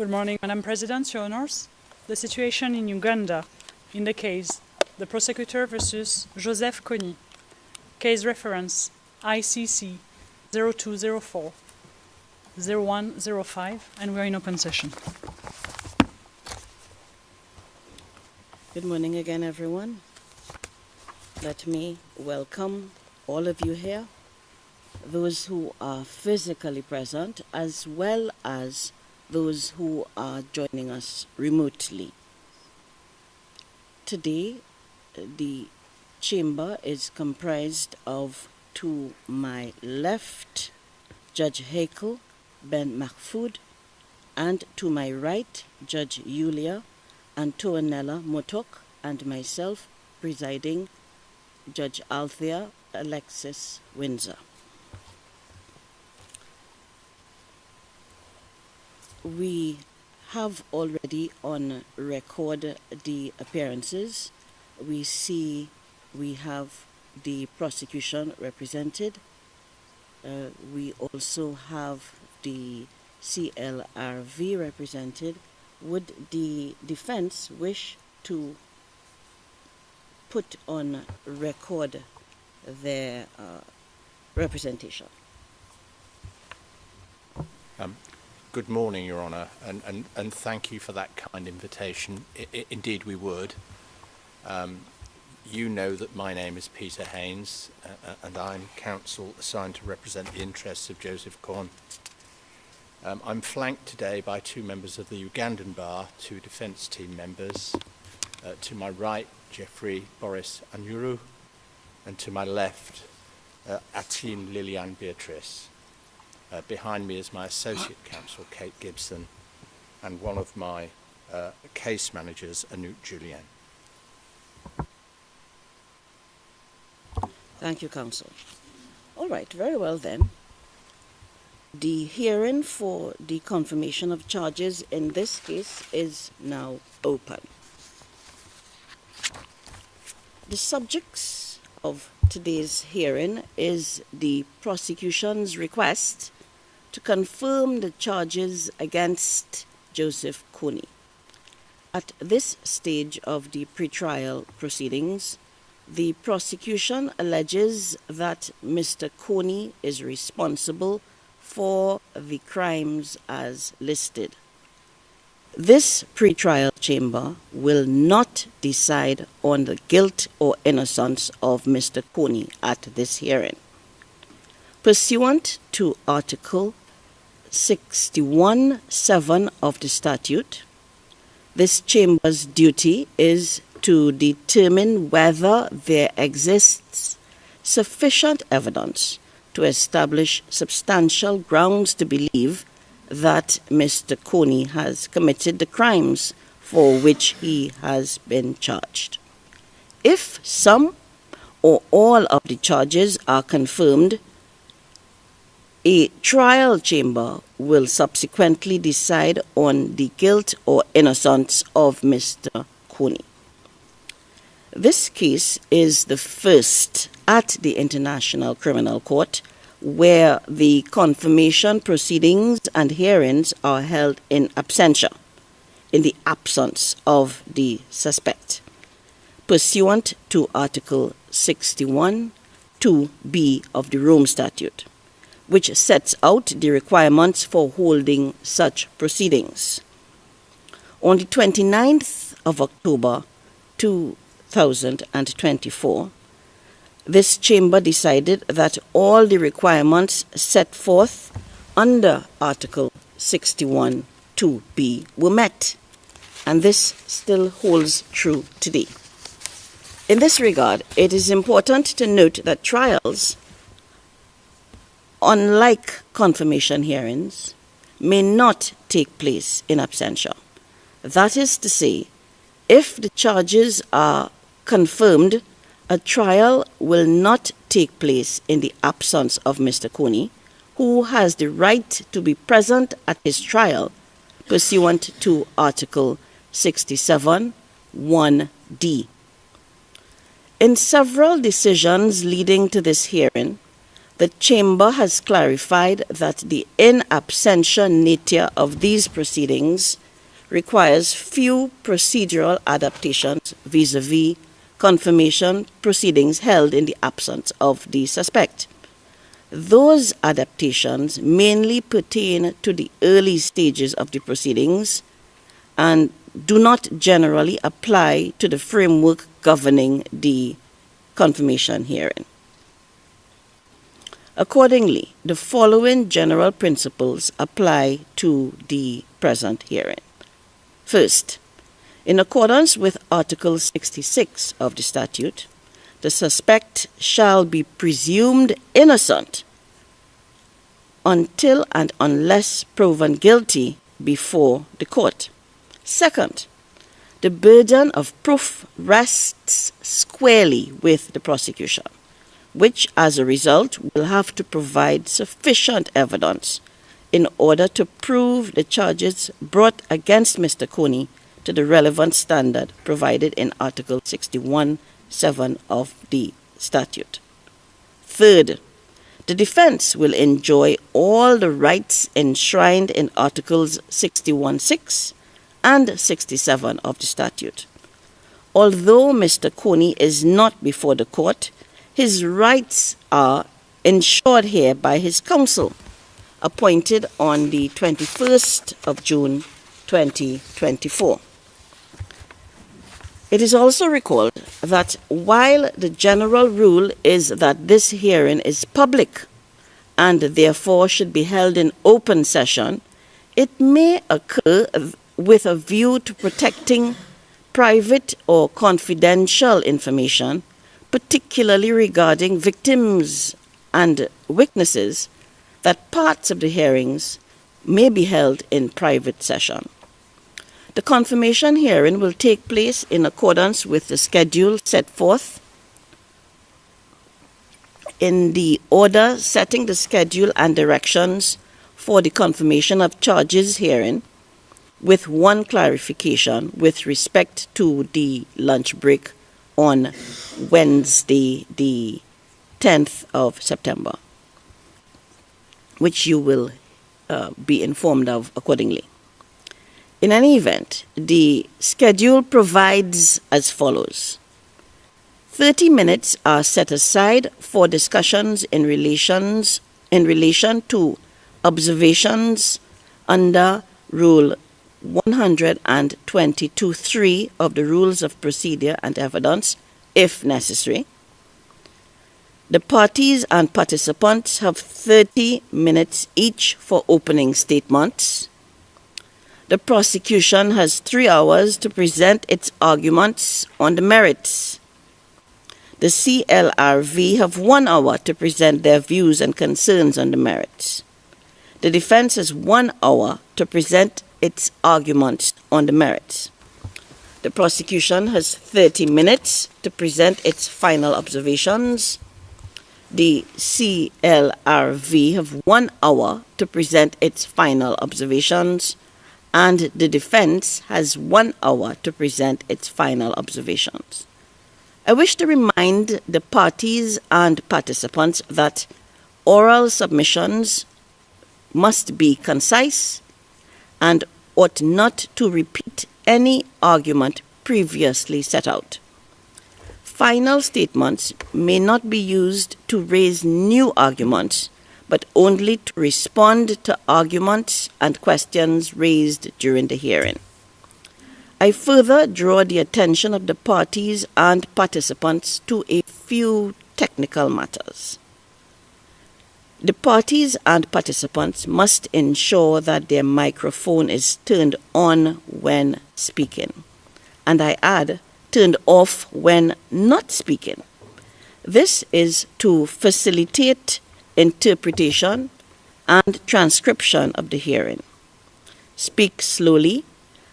Good morning, Madam President, Your Honors. The situation in Uganda in the case the prosecutor versus Joseph Kony. Case reference ICC 0204 0105, and we're in open session. Good morning again, everyone. Let me welcome all of you here, those who are physically present, as well as those who are joining us remotely. Today, the chamber is comprised of, to my left, Judge Hakel Ben Mahfoud, and to my right, Judge Yulia Antonella Motok, and myself, presiding Judge Althea Alexis Windsor. We have already on record the appearances. We see we have the prosecution represented. We also have the CLRV represented. Would the defense wish to put on record their representation? Good morning, Your Honour, and thank you for that kind invitation. Indeed, we would. You know that my name is Peter Haynes, and I'm counsel assigned to represent the interests of Joseph Kony. I'm flanked today by two members of the Ugandan bar, two defence team members. To my right, Jeffrey Boris Anyuru, and to my left, Atin Liliane Beatrice. Behind me is my associate counsel, Kate Gibson, and one of my case managers, Anouk Julien. Thank you, counsel. All right, very well then. The hearing for the confirmation of charges in this case is now open. The subjects of today's hearing is the prosecution's request to confirm the charges against Joseph Kony. At this stage of the pretrial proceedings, the prosecution alleges that Mr. Kony is responsible for the crimes as listed. This pretrial chamber will not decide on the guilt or innocence of Mr. Kony at this hearing. Pursuant to Article 61(7) of the statute, this chamber's duty is to determine whether there exists sufficient evidence to establish substantial grounds to believe that Mr. Kony has committed the crimes for which he has been charged. If some or all of the charges are confirmed, a trial chamber will subsequently decide on the guilt or innocence of Mr. Kony. This case is the first at the International Criminal Court where the confirmation proceedings and hearings are held in absentia, in the absence of the suspect, pursuant to Article 61(2)(b) of the Rome Statute, which sets out the requirements for holding such proceedings. On the 29th of October 2024, this chamber decided that all the requirements set forth under Article 61(2)(b) were met, and this still holds true today. In this regard, it is important to note that trials, unlike confirmation hearings, may not take place in absentia. That is to say, if the charges are confirmed, a trial will not take place in the absence of Mr. Kony, who has the right to be present at his trial pursuant to Article 67(1)(d). In several decisions leading to this hearing, the Chamber has clarified that the in absentia nature of these proceedings requires few procedural adaptations vis-à-vis confirmation proceedings held in the absence of the suspect. Those adaptations mainly pertain to the early stages of the proceedings and do not generally apply to the framework governing the confirmation hearing. Accordingly, the following general principles apply to the present hearing. First, in accordance with Article 66 of the statute, the suspect shall be presumed innocent until and unless proven guilty before the court. Second, the burden of proof rests squarely with the prosecution, which as a result will have to provide sufficient evidence in order to prove the charges brought against Mr. Kony to the relevant standard provided in Article 61(7) of the statute. Third, the defense will enjoy all the rights enshrined in Articles 61(6) and 67 of the statute. Although Mr. Kony is not before the court, his rights are ensured here by his counsel, appointed on the 21st of June 2024. It is also recalled that while the general rule is that this hearing is public and therefore should be held in open session, it may occur with a view to protecting private or confidential information, particularly regarding victims and witnesses, that parts of the hearings may be held in private session. The confirmation hearing will take place in accordance with the schedule set forth in the order setting the schedule and directions for the confirmation of charges hearing, with one clarification with respect to the lunch break on Wednesday, the 10th of September, which you will be informed of accordingly. In any event, the schedule provides as follows. 30 minutes are set aside for discussions in relation to observations under Rule 122(3) of the Rules of Procedure and Evidence, if necessary. The parties and participants have 30 minutes each for opening statements. The prosecution has 3 hours to present its arguments on the merits. The CLRV have 1 hour to present their views and concerns on the merits. The defense has 1 hour to present its arguments on the merits. The prosecution has 30 minutes to present its final observations. The CLRV have 1 hour to present its final observations, and the defense has 1 hour to present its final observations. I wish to remind the parties and participants that oral submissions must be concise and ought not to repeat any argument previously set out. Final statements may not be used to raise new arguments, but only to respond to arguments and questions raised during the hearing. I further draw the attention of the parties and participants to a few technical matters. The parties and participants must ensure that their microphone is turned on when speaking, and I add, turned off when not speaking. This is to facilitate interpretation and transcription of the hearing. Speak slowly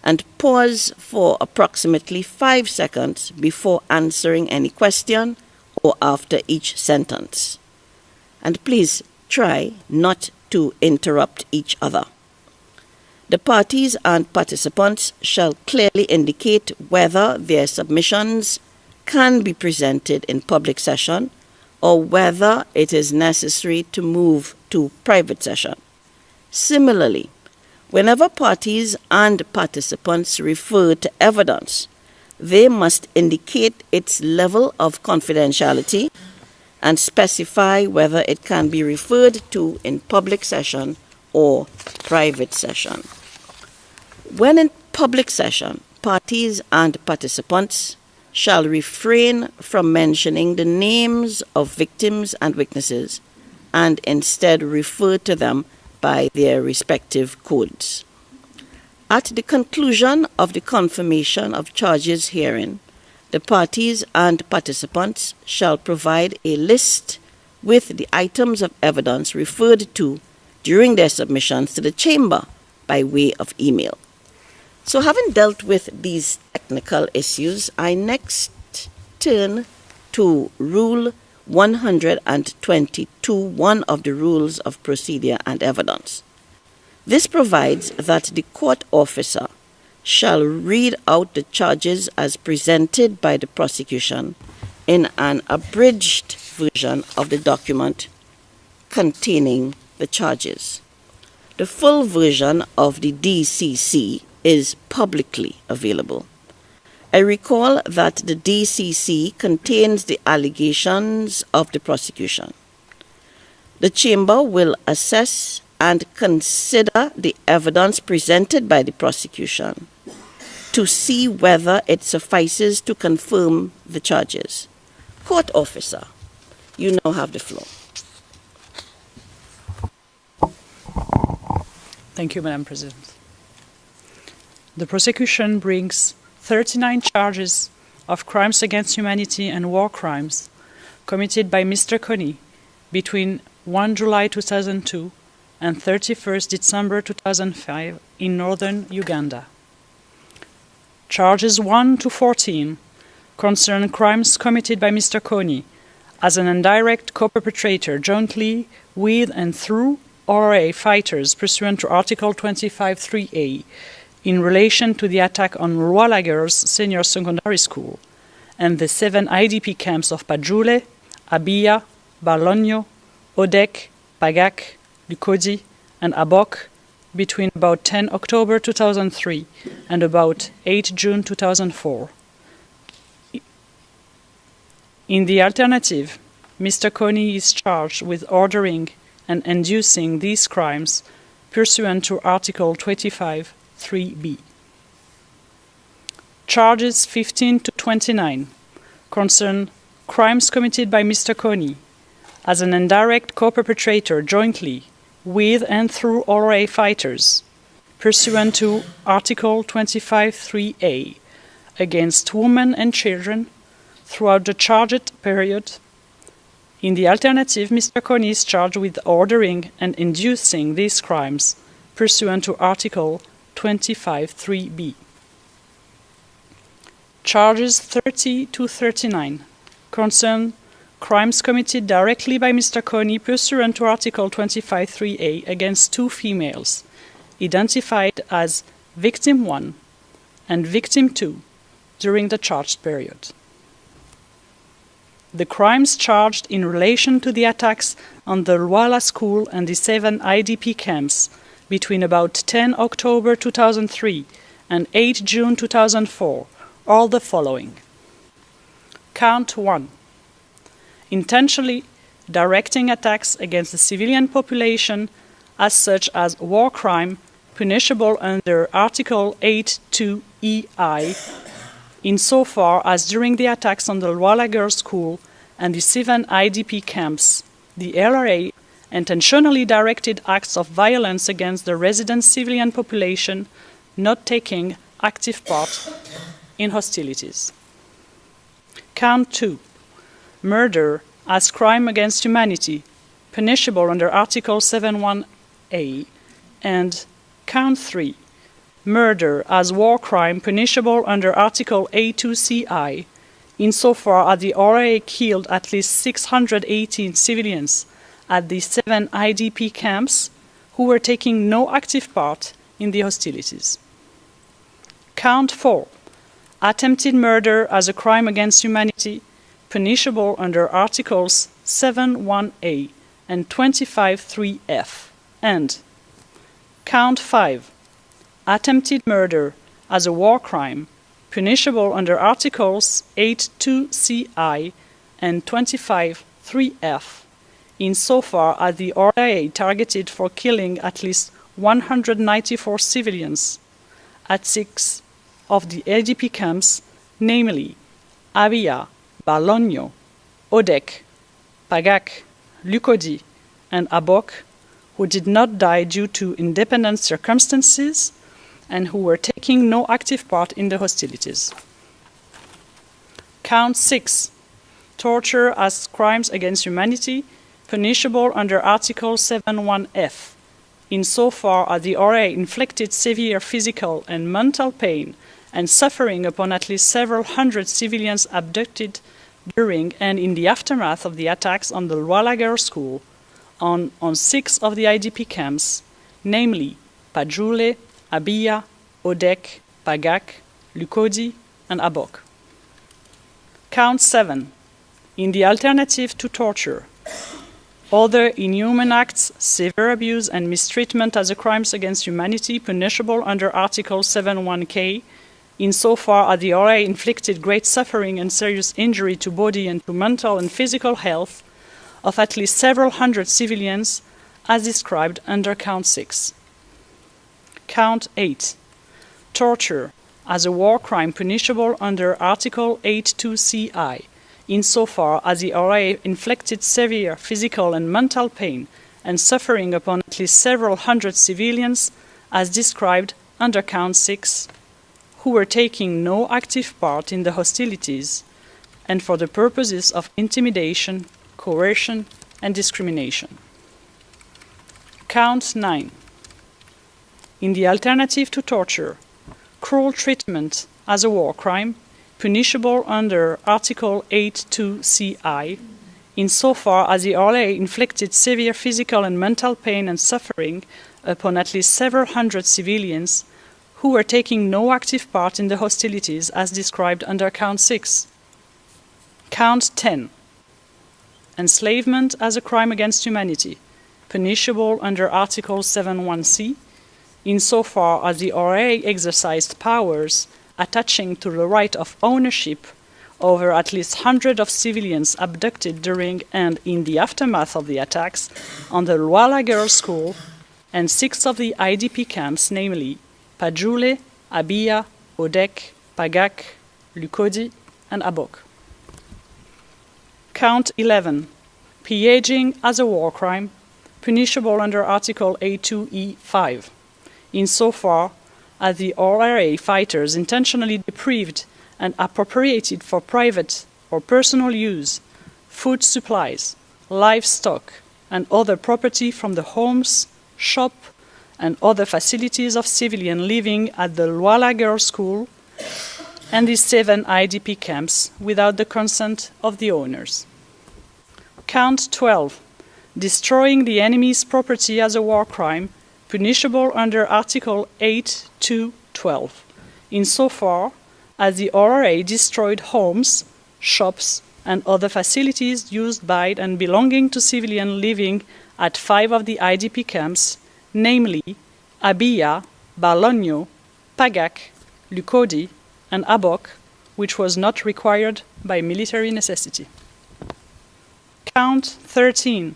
and pause for approximately 5 seconds before answering any question or after each sentence. And please try not to interrupt each other. The parties and participants shall clearly indicate whether their submissions can be presented in public session or whether it is necessary to move to private session. Similarly, whenever parties and participants refer to evidence, they must indicate its level of confidentiality and specify whether it can be referred to in public session or private session. When in public session, parties and participants shall refrain from mentioning the names of victims and witnesses and instead refer to them by their respective codes. At the conclusion of the confirmation of charges herein, the parties and participants shall provide a list with the items of evidence referred to during their submissions to the Chamber by way of email. So having dealt with these technical issues, I next turn to Rule 122, one of the Rules of Procedure and Evidence. This provides that the court officer shall read out the charges as presented by the prosecution in an abridged version of the document containing the charges. The full version of the DCC is publicly available. I recall that the DCC contains the allegations of the prosecution. The Chamber will assess and consider the evidence presented by the prosecution to see whether it suffices to confirm the charges. Court officer, you now have the floor. Thank you, Madam President. The prosecution brings 39 charges of crimes against humanity and war crimes committed by Mr. Kony between 1 July 2002 and 31st December 2005 in northern Uganda. Charges 1 to 14 concern crimes committed by Mr. Kony as an indirect co-perpetrator jointly with and through LRA fighters pursuant to Article 25(3)(a in relation to the attack on Rwala Girls Senior Secondary School and the 7 IDP camps of Pajule, Abia, Balonyo, Odek, Pagak, Lukodi, and Abok between about 10 October 2003 and about 8 June 2004. In the alternative, Mr. Kony is charged with ordering and inducing these crimes pursuant to Article 25(3)(b). Charges 15 to 29 concern crimes committed by Mr. Kony as an indirect co-perpetrator jointly with and through LRA fighters pursuant to Article 25(3)(a against women and children throughout the charged period. In the alternative, Mr. Kony is charged with ordering and inducing these crimes pursuant to Article 25(3)(b). Charges 30 to 39 concern crimes committed directly by Mr. Kony pursuant to Article 25(3)(a against 2 females, identified as Victim 1 and Victim 2 during the charged period. The crimes charged in relation to the attacks on the Rwala school and the 7 IDP camps between about 10 October 2003 and 8 June 2004 are the following. Count 1. Intentionally directing attacks against the civilian population as such as war crime punishable under Article 8(2)(ei), insofar as during the attacks on the Rwala Girls School and the 7 IDP camps, the LRA intentionally directed acts of violence against the resident civilian population not taking active part in hostilities. Count 2. Murder as crime against humanity, punishable under Article 7(1)(a), and Count 3. Murder as war crime, punishable under Article 8(2)(ci), insofar as the LRA killed at least 618 civilians at the 7 IDP camps who were taking no active part in the hostilities. Count 4. Attempted murder as a crime against humanity, punishable under Articles 7.1a and 25.3f, and Count 5, attempted murder as a war crime, punishable under Articles 8.2ci and 25.3f, insofar as the LRA targeted for killing at least 194 civilians at 6 of the IDP camps, namely Abia, Balogno, Odek, Pagak, Lukodi, and Abok, who did not die due to independent circumstances and who were taking no active part in the hostilities. Count 6, torture as crimes against humanity, punishable under Article 7.1f, insofar as the LRA inflicted severe physical and mental pain and suffering upon at least several hundred civilians abducted during and in the aftermath of the attacks on the Luala Girls' School on 6 of the IDP camps, namely Pajule, Abia, Odek, Pagak, Lukodi, and Abok. Count 7. In the alternative to torture, other inhuman acts, severe abuse, and mistreatment as crimes against humanity punishable under Article 7.1k, insofar as the LRA inflicted great suffering and serious injury to body and to mental and physical health of at least several hundred civilians, as described under Count 6. Count 8. Torture as a war crime punishable under Article 8.2ci, insofar as the LRA inflicted severe physical and mental pain and suffering upon at least several hundred civilians, as described under Count 6, who were taking no active part in the hostilities, and for the purposes of intimidation, coercion, and discrimination. Count 9. In the alternative to torture, cruel treatment as a war crime, punishable under Article 8.2ci, insofar as the LRA inflicted severe physical and mental pain and suffering upon at least several hundred civilians who were taking no active part in the hostilities, as described under Count 6. Count 10. Enslavement as a crime against humanity, punishable under Article 7.1c, insofar as the LRA exercised powers attaching to the right of ownership over at least hundreds of civilians abducted during and in the aftermath of the attacks on the Luala Girls' School and 6 of the IDP camps, namely Pajule, Abia, Odek, Pagak, Lukodi, and Abok. Count 11. Pillaging as a war crime, punishable under Article 8.2e5, insofar as the LRA fighters intentionally deprived and appropriated for private or personal use food supplies, livestock, and other property from the homes, shop, and other facilities of civilians living at the Luala Girls' School and the 7 IDP camps without the consent of the owners. Count 12. Destroying the enemy's property as a war crime, punishable under Article 8.2.12, insofar as the LRA destroyed homes, shops, and other facilities used by and belonging to civilians living at 5 of the IDP camps, namely Abia, Balogno, Pagak, Lukodi, and Abok, which was not required by military necessity. Count 13.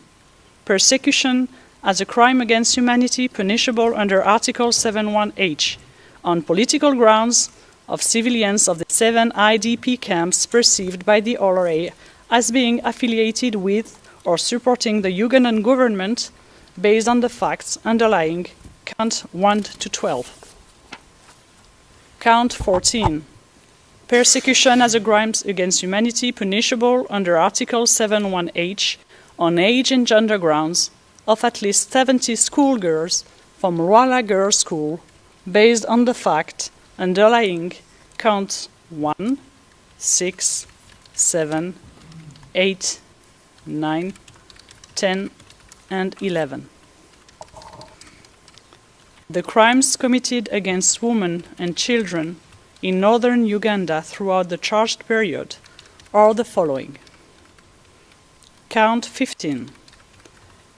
Persecution as a crime against humanity punishable under Article 7.1h on political grounds of civilians of the 7 IDP camps perceived by the LRA as being affiliated with or supporting the Ugandan government based on the facts underlying Count 1 to 12. Count 14. Persecution as a crime against humanity punishable under Article 7.1h on age and gender grounds of at least 70 schoolgirls from Luala Girls' School based on the fact underlying Counts 1, 6, 7, 8, 9, 10, and 11. The crimes committed against women and children in northern Uganda throughout the charged period are the following. Count 15.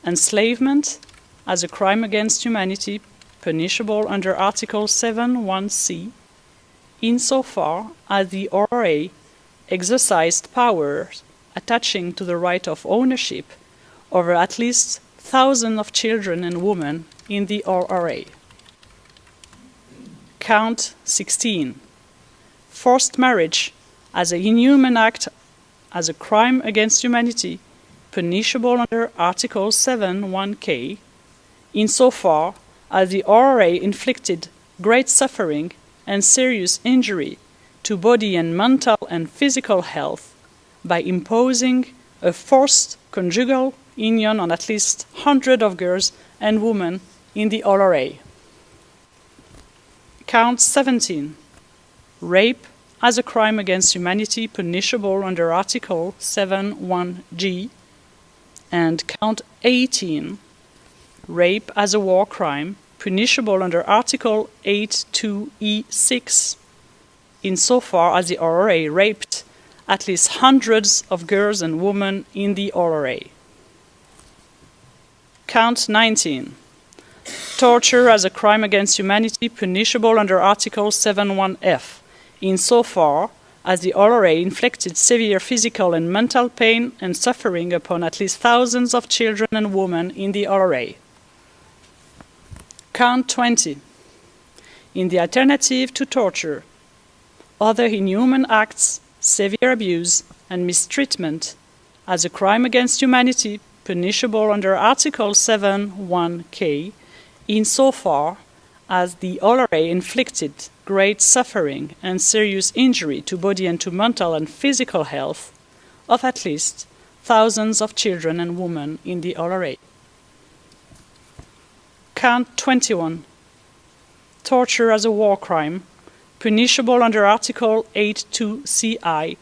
Enslavement as a crime against humanity, punishable under Article 7(1)c, insofar as the LRA exercised powers attaching to the right of ownership over at least thousands of children and women in the LRA. Count 16. Forced marriage as an inhuman act as a crime against humanity, punishable under Article 7(1)k, insofar as the LRA inflicted great suffering and serious injury to body and mental and physical health by imposing a forced conjugal union on at least hundreds of girls and women in the LRA. Count 17. Rape as a crime against humanity, punishable under Article 7(1)g, and Count 18. Rape as a war crime, punishable under Article 8(2)e(6), insofar as the LRA raped at least hundreds of girls and women in the LRA. Count 19. Torture as a crime against humanity, punishable under Article 7(1)f, insofar as the LRA inflicted severe physical and mental pain and suffering upon at least thousands of children and women in the LRA. Count 20. In the alternative to torture, other inhuman acts, severe abuse, and mistreatment as a crime against humanity, punishable under Article 7(1)k, insofar as the LRA inflicted great suffering and serious injury to body and to mental and physical health of at least thousands of children and women in the LRA. Count 21. Torture as a war crime, punishable under Article 8(2)ci,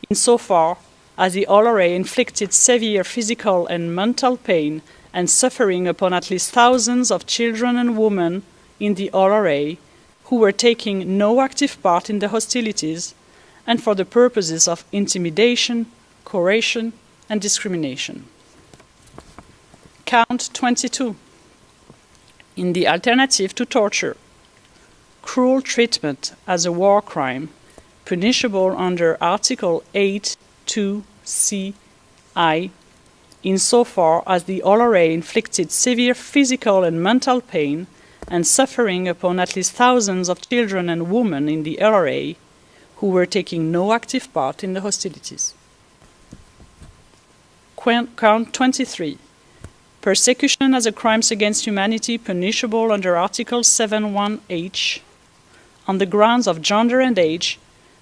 insofar as the LRA inflicted severe physical and mental pain and suffering upon at least thousands of children and women in the LRA who were taking no active part in the hostilities and for the purposes of intimidation, coercion, and discrimination. Count 22. In the alternative to torture, cruel treatment as a war crime, punishable under Article 8(2)ci, insofar as the LRA inflicted severe physical and mental pain and suffering upon at least thousands of children and women in the LRA who were taking no active part in the hostilities. Count 23. Persecution as a crime against humanity, punishable under Article 7(1)h, on the grounds of gender and age,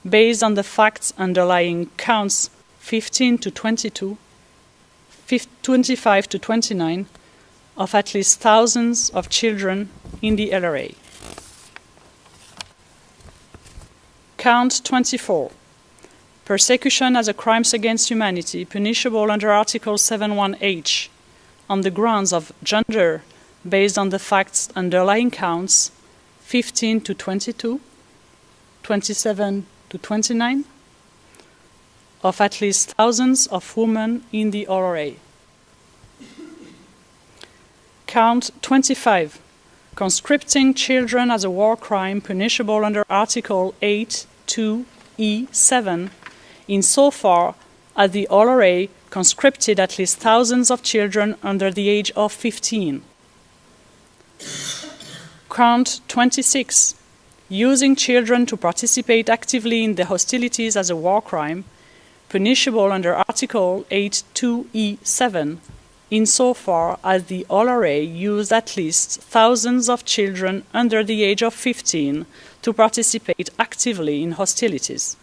based on the facts underlying counts 15 to 22, 25 to 29, of at least thousands of children in the LRA. Count 24. Persecution as a crime against humanity, punishable under Article 7(1)h, on the grounds of gender, based on the facts underlying counts 15 to 22, 27 to 29, of at least thousands of women in the LRA. Count 25. Conscripting children as a war crime, punishable under Article 8(2)e(7), insofar as the LRA conscripted at least thousands of children under the age of 15. Count 26. Using children to participate actively in the hostilities as a war crime, punishable under Article 8(2)e(7), insofar as the LRA used at least thousands of children under the age of 15 to participate actively in hostilities.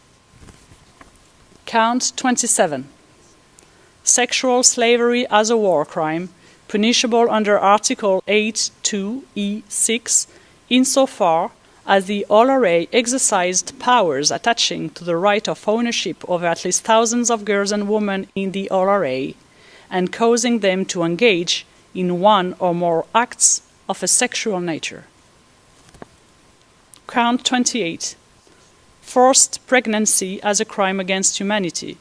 Count 27. Sexual slavery as a war crime, punishable under Article 8(2)e(6), insofar as the LRA exercised powers attaching to the right of ownership over at least thousands of girls and women in the LRA, and causing them to engage in one or more acts of a sexual nature. Count 28. Forced pregnancy as a crime against humanity,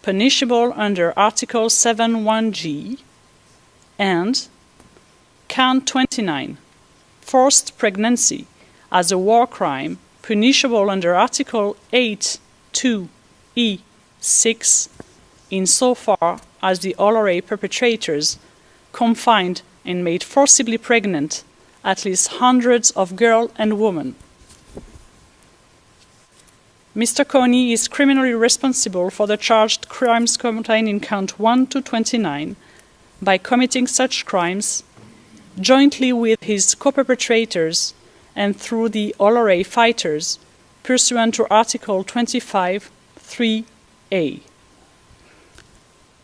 punishable under Article 7.1g, and Count 29, forced pregnancy as a war crime, punishable under Article 8.2e6, insofar as the LRA perpetrators confined and made forcibly pregnant at least hundreds of girls and women. Mr. Kony is criminally responsible for the charged crimes contained in Count 1 to 29 by committing such crimes jointly with his co-perpetrators and through the LRA fighters pursuant to Article 25(3)(a).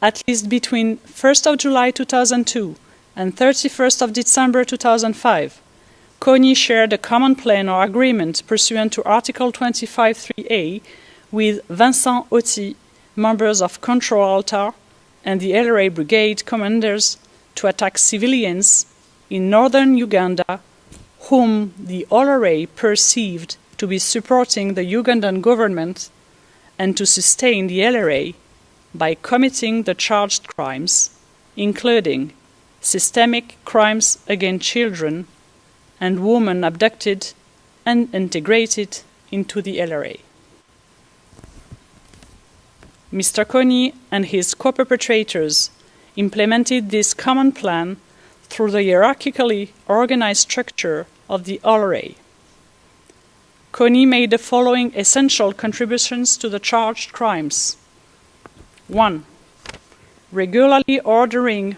At least between 1st of July 2002 and 31st of December 2005, Kony shared a common plan or agreement pursuant to Article 25(3)(a) with Vincent Otti, members of Control Altar, and the LRA brigade commanders to attack civilians in northern Uganda whom the LRA perceived to be supporting the Ugandan government, and to sustain the LRA by committing the charged crimes, including systemic crimes against children and women abducted and integrated into the LRA. Mr. Kony and his co-perpetrators implemented this common plan through the hierarchically organized structure of the LRA. Kony made the following essential contributions to the charged crimes. 1. Regularly ordering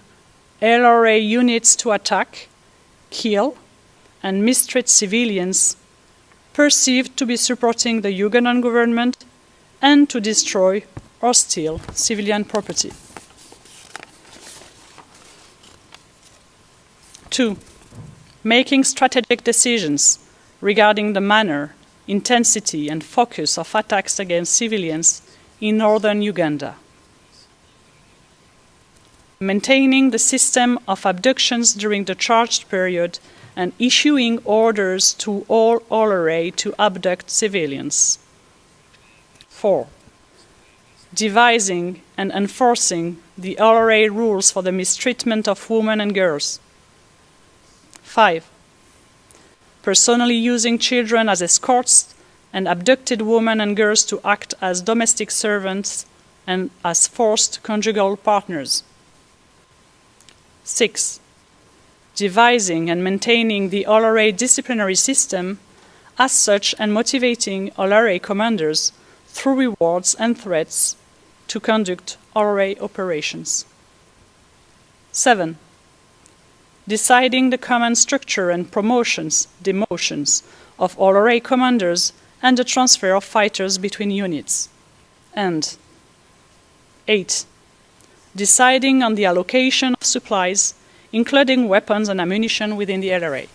LRA units to attack, kill, and mistreat civilians perceived to be supporting the Ugandan government and to destroy or steal civilian property. 2. Making strategic decisions regarding the manner, intensity, and focus of attacks against civilians in northern Uganda. Maintaining the system of abductions during the charged period and issuing orders to all LRA to abduct civilians. 4. Devising and enforcing the LRA rules for the mistreatment of women and girls. 5. Personally using children as escorts and abducted women and girls to act as domestic servants and as forced conjugal partners. 6. Devising and maintaining the LRA disciplinary system as such and motivating LRA commanders through rewards and threats to conduct LRA operations. 7. Deciding the command structure and promotions, demotions of LRA commanders and the transfer of fighters between units. And 8. Deciding on the allocation of supplies, including weapons and ammunition within the LRA.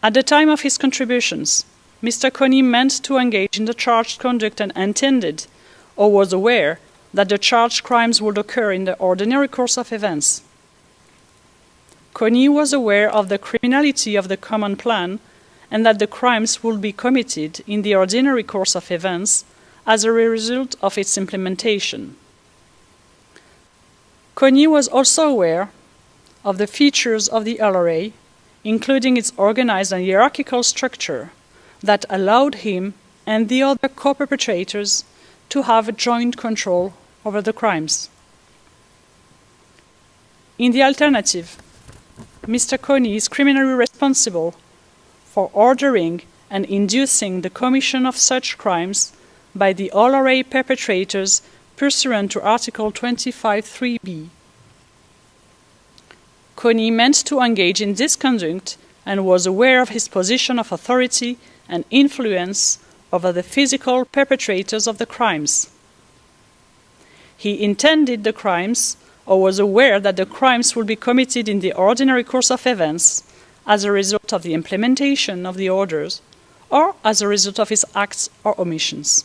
At the time of his contributions, Mr. Kony meant to engage in the charged conduct and intended, or was aware, that the charged crimes would occur in the ordinary course of events. Kony was aware of the criminality of the common plan and that the crimes would be committed in the ordinary course of events as a result of its implementation. Kony was also aware of the features of the LRA, including its organized and hierarchical structure, that allowed him and the other co-perpetrators to have joint control over the crimes. In the alternative, Mr. Kony is criminally responsible for ordering and inducing the commission of such crimes by the LRA perpetrators pursuant to Article 25(3)(b). Kony meant to engage in this conduct and was aware of his position of authority and influence over the physical perpetrators of the crimes. He intended the crimes or was aware that the crimes would be committed in the ordinary course of events as a result of the implementation of the orders or as a result of his acts or omissions.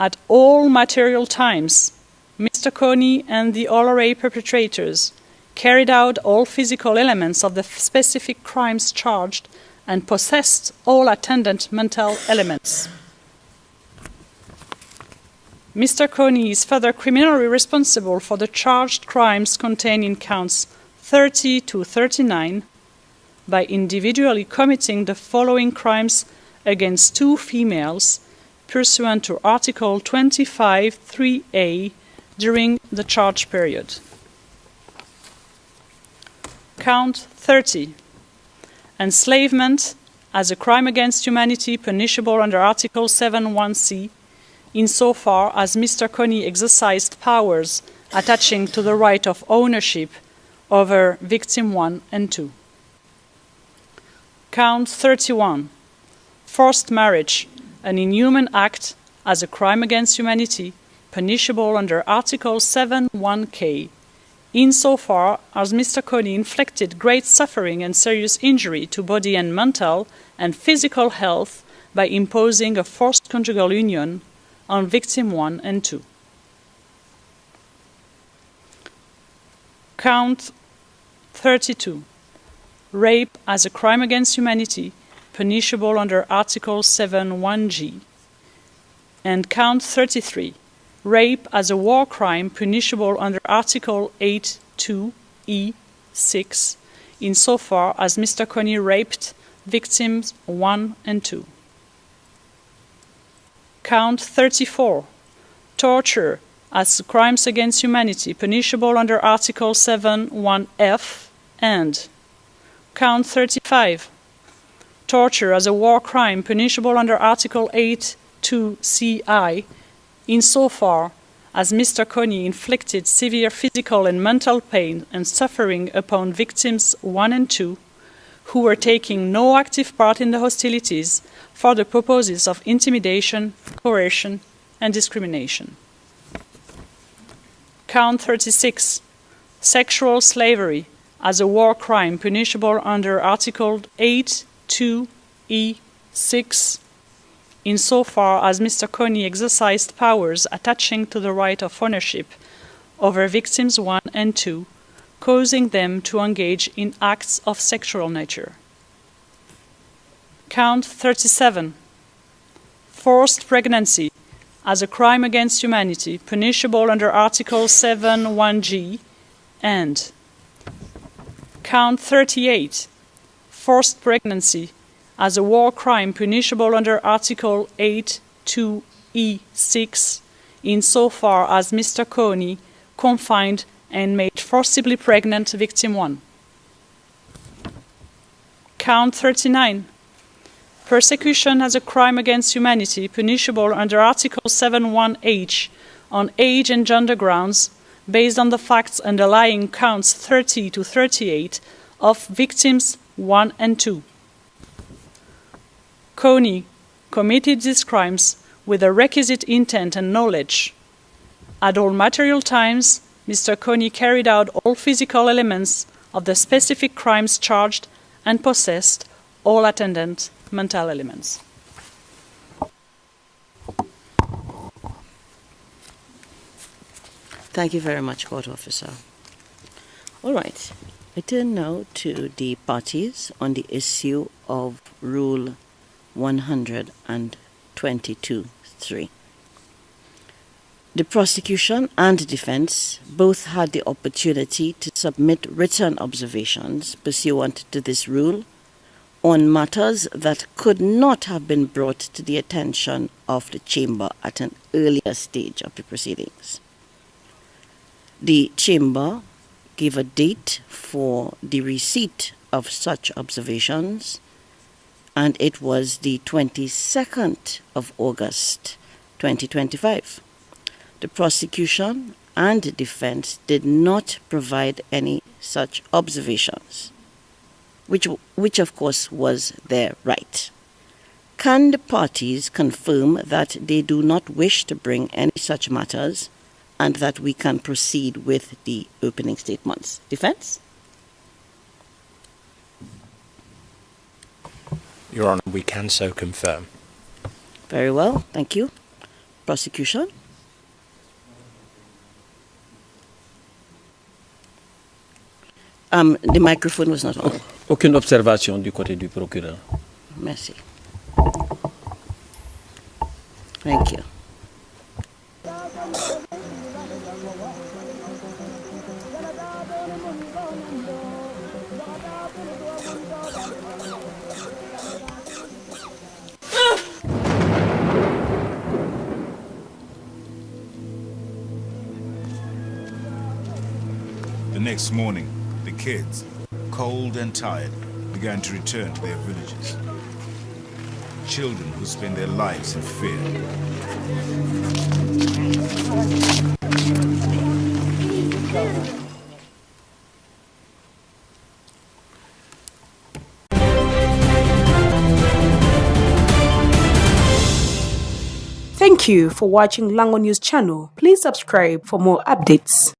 At all material times, Mr. Kony and the LRA perpetrators carried out all physical elements of the specific crimes charged and possessed all attendant mental elements. Mr. Kony is further criminally responsible for the charged crimes contained in counts 30 to 39 by individually committing the following crimes against 2 females pursuant to Article 25(3)(a) during the charge period. Count 30. Enslavement as a crime against humanity punishable under Article 7(1)(c), insofar as Mr. Kony exercised powers attaching to the right of ownership over victim 1 and 2. Count 31. Forced marriage, an inhuman act as a crime against humanity, punishable under Article 7(1)(k), insofar as Mr. Kony inflicted great suffering and serious injury to body and mental and physical health by imposing a forced conjugal union on victim 1 and 2. Count 32. Rape as a crime against humanity, punishable under Article 7(1)(g). And count 33. Rape as a war crime punishable under Article 8(2)(e)(6), insofar as Mr. Kony raped victims 1 and 2. Count 34. Torture as crimes against humanity punishable under Article 7(1)(f), and count 35. Torture as a war crime punishable under Article 8(2)(ci), insofar as Mr. Kony inflicted severe physical and mental pain and suffering upon victims 1 and 2, who were taking no active part in the hostilities for the purposes of intimidation, coercion, and discrimination. Count 36. Sexual slavery as a war crime punishable under Article 8(2)(e)(6), insofar as Mr. Kony exercised powers attaching to the right of ownership over victims 1 and 2, causing them to engage in acts of sexual nature. Count 37. Forced pregnancy as a crime against humanity punishable under Article 7(1)(g), and count 38. Forced pregnancy as a war crime punishable under Article 8(2)(e)(6), insofar as Mr. Kony confined and made forcibly pregnant victim 1. Count 39. Persecution as a crime against humanity punishable under Article 7(1)(h) on age and gender grounds, based on the facts underlying counts 30 to 38 of victims 1 and 2. Kony committed these crimes with the requisite intent and knowledge. At all material times, Mr. Kony carried out all physical elements of the specific crimes charged and possessed all attendant mental elements. Thank you very much, Court Officer. All right. I turn now to the parties on the issue of Rule 122(3). The prosecution and defense both had the opportunity to submit written observations pursuant to this rule on matters that could not have been brought to the attention of the Chamber at an earlier stage of the proceedings. The Chamber gave a date for the receipt of such observations, and it was the 22nd of August, 2025. The prosecution and the defense did not provide any such observations, which of course was their right. Can the parties confirm that they do not wish to bring any such matters and that we can proceed with the opening statements? Defense? Your Honour, we can so confirm. Very well, thank you. Prosecution? The microphone was not on. Aucune observation du côté du procureur. Merci. Thank you. next morning, the kids, cold and tired, began to return to their villages. Children who spend their lives in fear. Thank you for watching Lango News channel. Please subscribe for more updates.